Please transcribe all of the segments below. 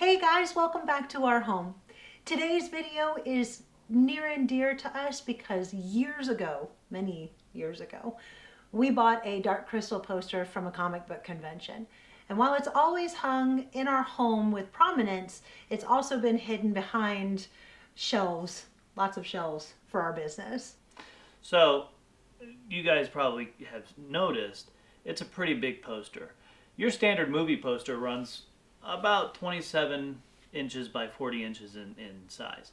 Hey guys, welcome back to our home. Today's video is near and dear to us because years ago, many years ago, we bought a dark crystal poster from a comic book convention. And while it's always hung in our home with prominence, it's also been hidden behind shelves, lots of shelves for our business. So, you guys probably have noticed, it's a pretty big poster. Your standard movie poster runs about 27 inches by 40 inches in size.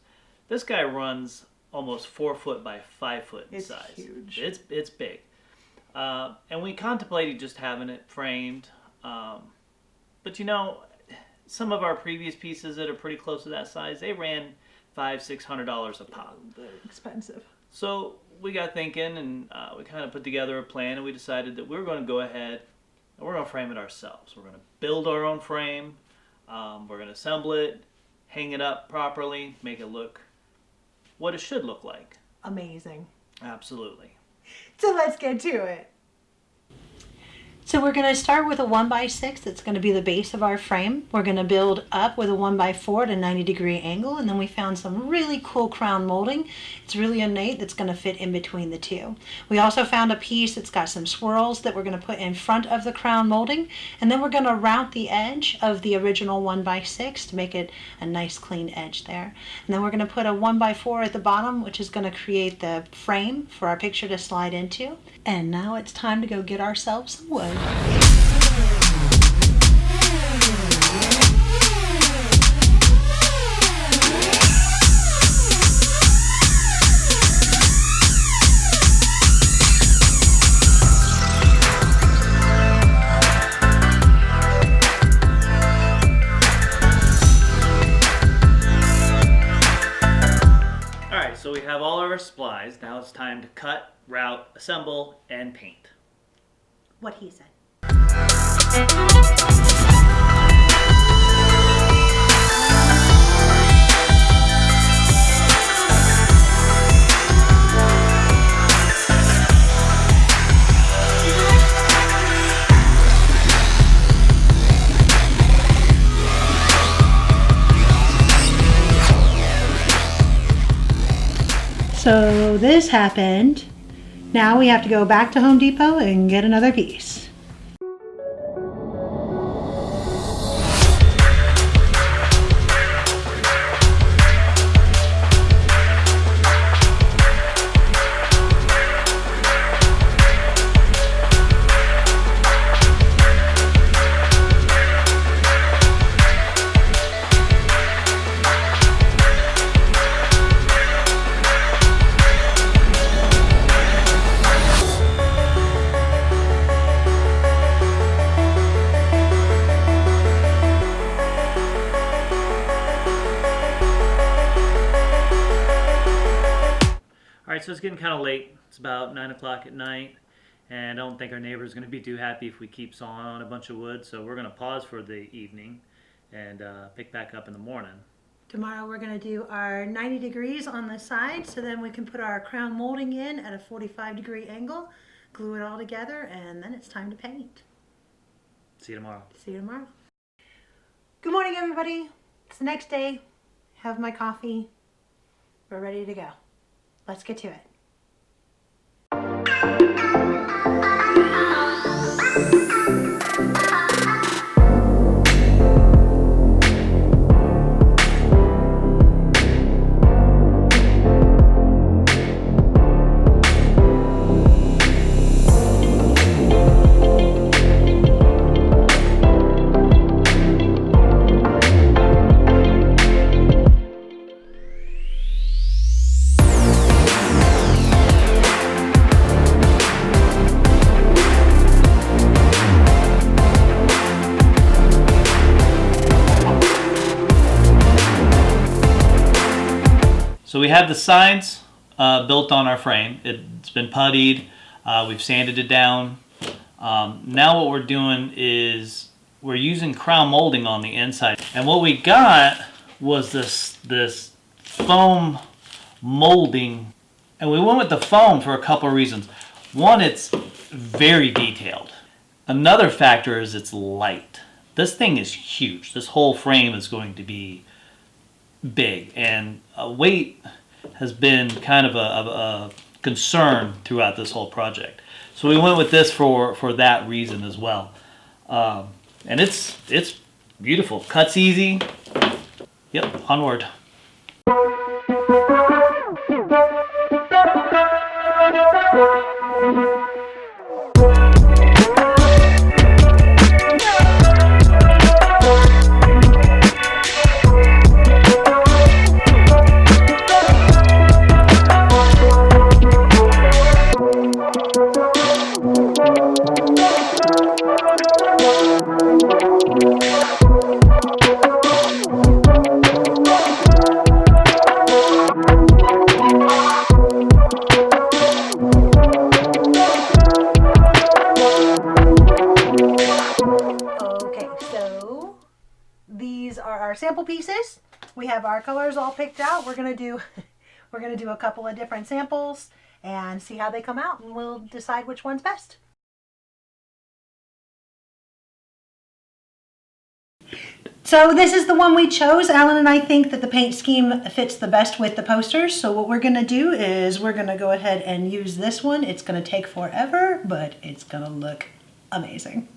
This guy runs almost 4 foot by 5 foot in size. Huge. It's big. And we contemplated just having it framed. But you know, some of our previous pieces that are pretty close to that size, they ran $500-600 a pop. They're expensive. So we got thinking, and we kind of put together a plan, and we decided that we were going to go ahead and we're going to frame it ourselves. We're going to build our own frame. We're going to assemble it, hang it up properly, make it look what it should look like. Amazing. Absolutely. So let's get to it. So we're going to start with a 1x6 that's going to be the base of our frame. We're going to build up with a 1x4 at a 90-degree angle, and then we found some really cool crown molding. It's really innate that's going to fit in between the two. We also found a piece that's got some swirls that we're going to put in front of the crown molding, and then we're going to round the edge of the original 1x6 to make it a nice clean edge there. And then we're going to put a 1x4 at the bottom, which is going to create the frame for our picture to slide into. And now it's time to go get ourselves some wood. Alright, so we have all of our supplies. Now it's time to cut, route, assemble, and paint. What he said. So this happened. Now we have to go back to Home Depot and get another piece. Alright, so it's getting kind of late. It's about 9 o'clock at night, and I don't think our neighbor's going to be too happy if we keep sawing on a bunch of wood, so we're going to pause for the evening and pick back up in the morning. Tomorrow we're going to do our 90 degrees on the side, so then we can put our crown molding in at a 45-degree angle, glue it all together, and then it's time to paint. See you tomorrow. See you tomorrow. Good morning, everybody. It's the next day. Have my coffee. We're ready to go. Let's get to it. So we have the sides built on our frame. It's been puttied. We've sanded it down. Now what we're doing is we're using crown molding on the inside. And what we got was this foam molding. And we went with the foam for a couple of reasons. One, it's very detailed. Another factor is it's light. this thing is huge. This whole frame is going to be big, and weight has been kind of a concern throughout this whole project. So we went with this for that reason as well. And it's beautiful. Cuts easy. Yep, onward. Sample pieces. We have our colors all picked out. We're gonna do a couple of different samples and see how they come out, and we'll decide which one's best. So this is the one we chose. Alan and I think that the paint scheme fits the best with the posters. So what we're gonna do is we're gonna go ahead and use this one. It's gonna take forever, but it's gonna look amazing.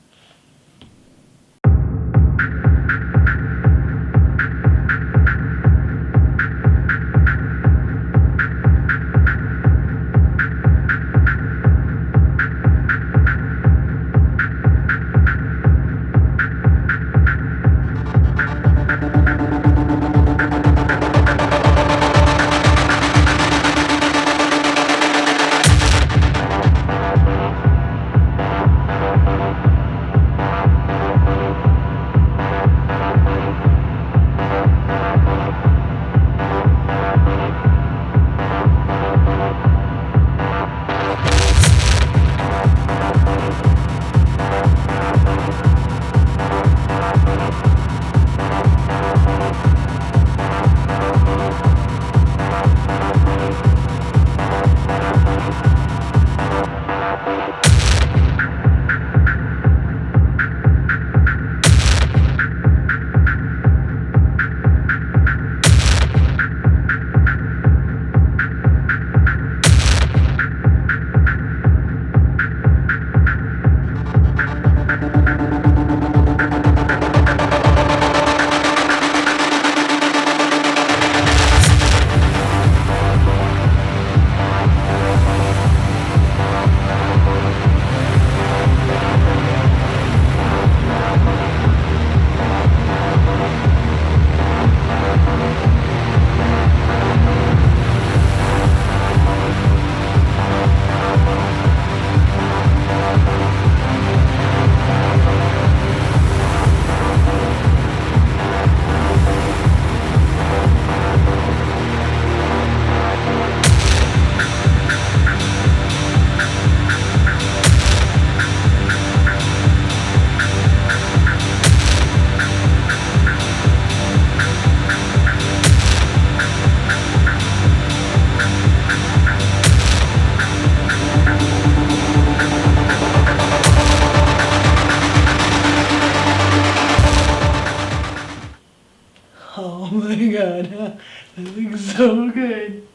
Oh my god, that looks so good.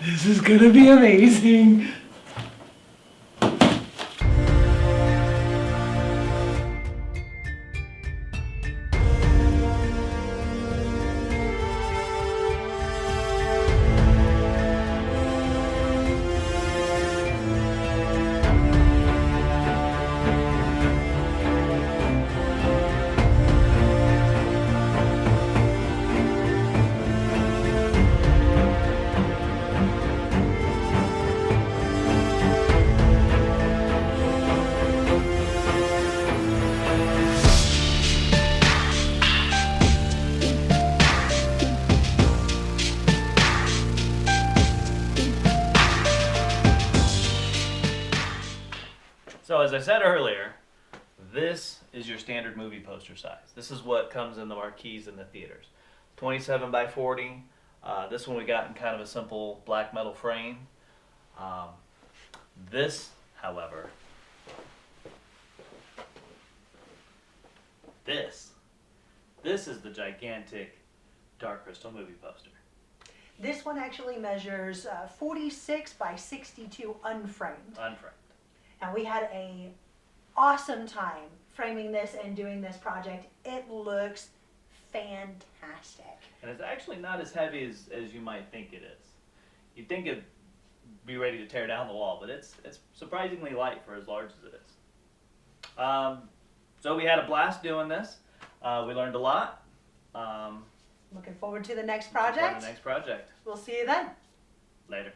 This is gonna be amazing. So as I said earlier, this is your standard movie poster size. This is what comes in the marquees in the theaters. 27 by 40. This one we got in kind of a simple black metal frame. This, however, this. This is the gigantic Dark Crystal movie poster. This one actually measures 46 by 62 unframed. Unframed. And we had a awesome time framing this and doing this project. It looks fantastic. And it's actually not as heavy as you might think it is. You'd think it'd be ready to tear down the wall, but it's surprisingly light for as large as it is. So we had a blast doing this. We learned a lot. Looking forward to the next On project. the next project. We'll see you then. Later.